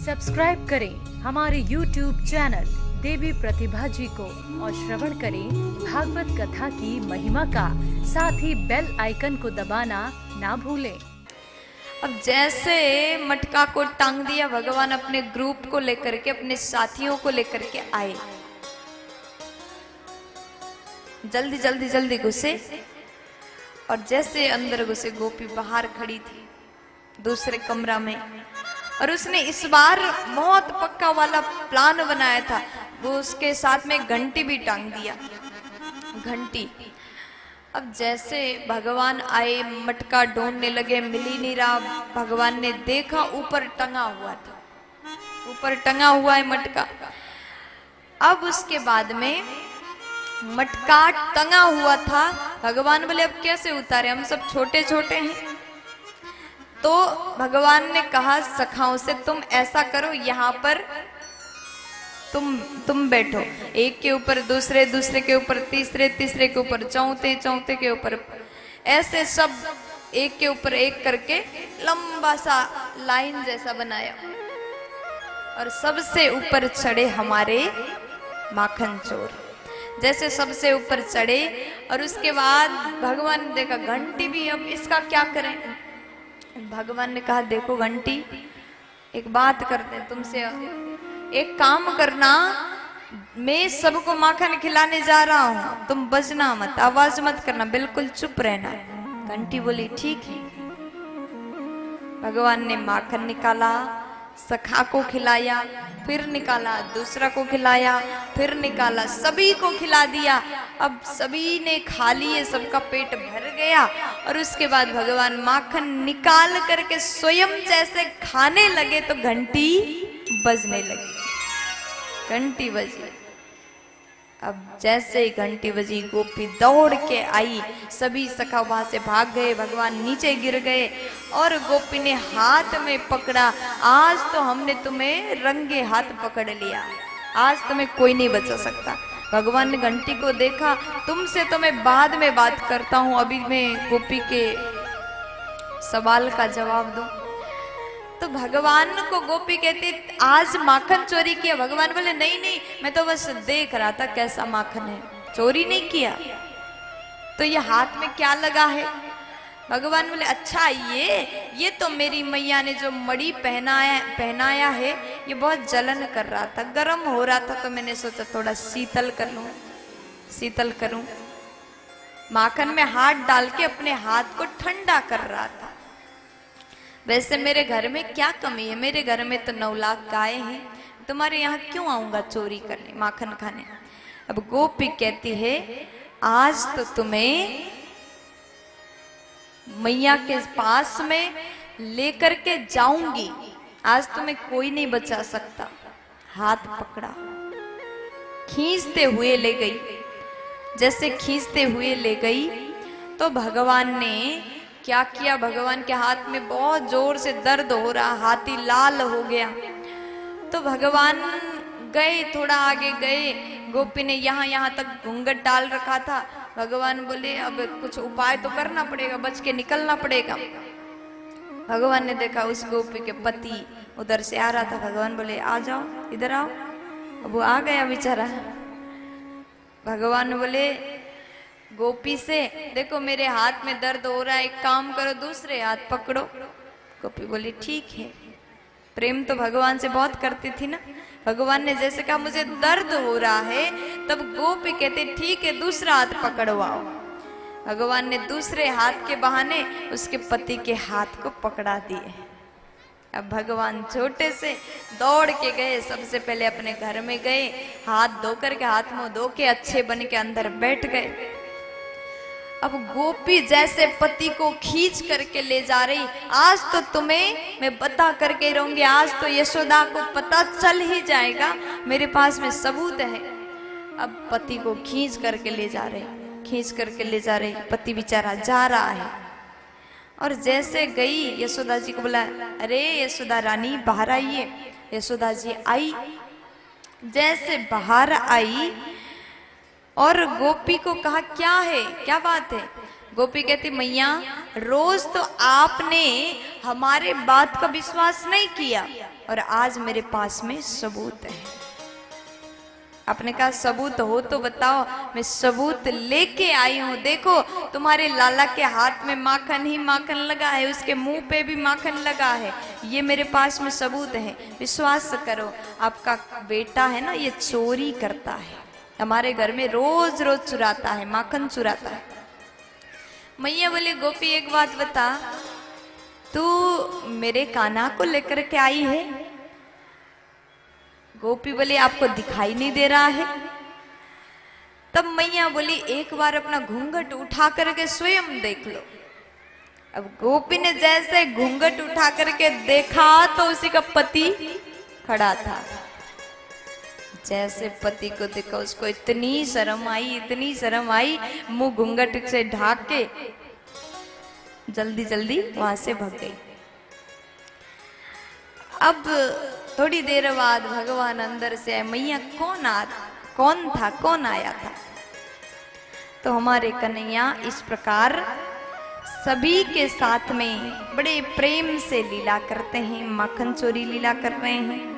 Subscribe करें हमारे YouTube channel देवी प्रतिभा जी को और श्रवण करें भागवत कथा की महिमा का। साथ ही बेल आइकन को दबाना ना भूलें। अब जैसे मटका को टांग दिया, भगवान अपने ग्रुप को लेकर के, अपने साथियों को लेकर के आए। जल्दी जल्दी जल्दी घुसे और जैसे अंदर घुसे, गोपी बाहर खड़ी थी दूसरे कमरा में, और उसने इस बार बहुत पक्का वाला प्लान बनाया था। वो उसके साथ में घंटी भी टांग दिया, घंटी। अब जैसे भगवान आए, मटका ढूंढने लगे, मिल ही नहीं रहा। भगवान ने देखा ऊपर टंगा हुआ था, ऊपर टंगा हुआ है मटका। अब उसके बाद में मटका टंगा हुआ था, भगवान बोले अब कैसे उतारे, हम सब छोटे छोटे हैं। तो भगवान ने कहा सखाओं से, तुम ऐसा करो, यहाँ पर तुम बैठो, एक के ऊपर दूसरे, दूसरे के ऊपर तीसरे, तीसरे के ऊपर चौथे, चौथे के ऊपर, ऐसे सब एक के ऊपर एक करके लंबा सा लाइन जैसा बनाया। और सबसे ऊपर चढ़े हमारे माखन चोर। जैसे सबसे ऊपर चढ़े और उसके बाद भगवान ने देखा घंटी भी, अब इसका क्या करें। भगवान ने कहा देखो घंटी, एक बात करते हैं तुमसे, एक काम करना, मैं सबको माखन खिलाने जा रहा हूं, तुम बजना मत, आवाज मत करना, बिल्कुल चुप रहना। घंटी बोली ठीक है। भगवान ने माखन निकाला, सखा को खिलाया, फिर निकाला, दूसरा को खिलाया, फिर निकाला, सभी को खिला दिया। अब सभी ने खा लिए, सबका पेट भर गया। और उसके बाद भगवान माखन निकाल करके स्वयं जैसे खाने लगे तो घंटी बजने लगी, घंटी बजी। अब जैसे ही घंटी बजी, गोपी दौड़ के आई, सभी सखा वहां से भाग गए, भगवान नीचे गिर गए और गोपी ने हाथ में पकड़ा, आज तो हमने तुम्हें रंगे हाथ पकड़ लिया, आज तुम्हें कोई नहीं बचा सकता। भगवान ने घंटी को देखा, तुमसे तो मैं बाद में बात करता हूं, अभी मैं गोपी के सवाल का जवाब दूं। तो भगवान को गोपी कहती आज माखन चोरी किया। भगवान बोले नहीं नहीं, मैं तो बस देख रहा था कैसा माखन है, चोरी नहीं किया। तो ये हाथ में क्या लगा है। भगवान बोले अच्छा ये तो मेरी मैया ने जो मड़ी पहनाया है, ये बहुत जलन कर रहा था, गर्म हो रहा था, तो मैंने सोचा थोड़ा शीतल कर लूं, शीतल करूं। माखन में हाथ डाल के अपने हाथ को ठंडा कर रहा था। वैसे मेरे घर में क्या कमी है, मेरे घर में तो 9 लाख गाय हैं, तुम्हारे यहाँ क्यों आऊंगा चोरी करने, माखन खाने। अब गोपी कहती है आज तो तुम्हें मैया के पास में लेकर के जाऊंगी, आज तुम्हें कोई नहीं बचा सकता। हाथ पकड़ा, खींचते हुए ले गई। जैसे खींचते हुए ले गई तो भगवान ने क्या किया, भगवान के हाथ में बहुत जोर से दर्द हो रहा, हाथी लाल हो गया। तो भगवान गए, थोड़ा आगे गए, गोपी ने यहाँ तक घूंघट डाल रखा था। भगवान बोले अब कुछ उपाय तो करना पड़ेगा, बच के निकलना पड़ेगा। भगवान ने देखा उस गोपी के पति उधर से आ रहा था। भगवान बोले आ जाओ, इधर आओ। अब वो आ गया बेचारा। भगवान बोले गोपी से देखो मेरे हाथ में दर्द हो रहा है, एक काम करो दूसरे हाथ पकड़ो। गोपी बोली ठीक है। प्रेम तो भगवान से बहुत करती थी ना। भगवान ने जैसे कहा मुझे दर्द हो रहा है, तब गोपी कहते ठीक है दूसरा हाथ पकड़वाओ। भगवान ने दूसरे हाथ के बहाने उसके पति के हाथ को पकड़ा दिए। अब भगवान छोटे से दौड़ के गए, सबसे पहले अपने घर में गए, हाथ धो करके, हाथ मुंह धो के अच्छे बन के अंदर बैठ गए। अब गोपी जैसे पति को खींच करके ले जा रही, आज तो तुम्हें मैं बता करके रहूंगी, आज तो यशोदा को पता चल ही जाएगा, मेरे पास में सबूत है। अब पति को खींच करके ले जा रहे, खींच करके ले जा रहे, पति बेचारा जा रहा है। और जैसे गई यशोदा जी को बोला अरे यशोदा रानी बाहर आइए। यशोदा जी आई, जैसे बाहर आई और गोपी को कहा क्या है, क्या बात है। गोपी कहती मैया रोज तो आपने हमारे बात का विश्वास नहीं किया, और आज मेरे पास में सबूत है। आपने कहा सबूत हो तो बताओ। मैं सबूत लेके आई हूं। देखो तुम्हारे लाला के हाथ में माखन ही माखन लगा है, उसके मुंह पे भी माखन लगा है। ये मेरे पास में सबूत है। विश्वास करो, आपका बेटा है ना, ये चोरी करता है, हमारे घर में रोज रोज चुराता है, माखन चुराता है। मैया बोले गोपी एक बात बता, तू मेरे कान्हा को लेकर के आई है? गोपी बोली आपको दिखाई नहीं दे रहा है? तब मैया बोली एक बार अपना घूंघट उठा करके स्वयं देख लो। अब गोपी ने जैसे घूंघट उठा करके देखा तो उसी का पति खड़ा था। जैसे पति को देखा उसको इतनी शर्म आई, इतनी शर्म आई, मुंह घूंघट से ढाक के जल्दी जल्दी वहां से भाग गई। अब थोड़ी देर बाद भगवान अंदर से आए। मैया कौन आया था? तो हमारे कन्हैया इस प्रकार सभी के साथ में बड़े प्रेम से लीला करते हैं, माखन चोरी लीला कर रहे हैं।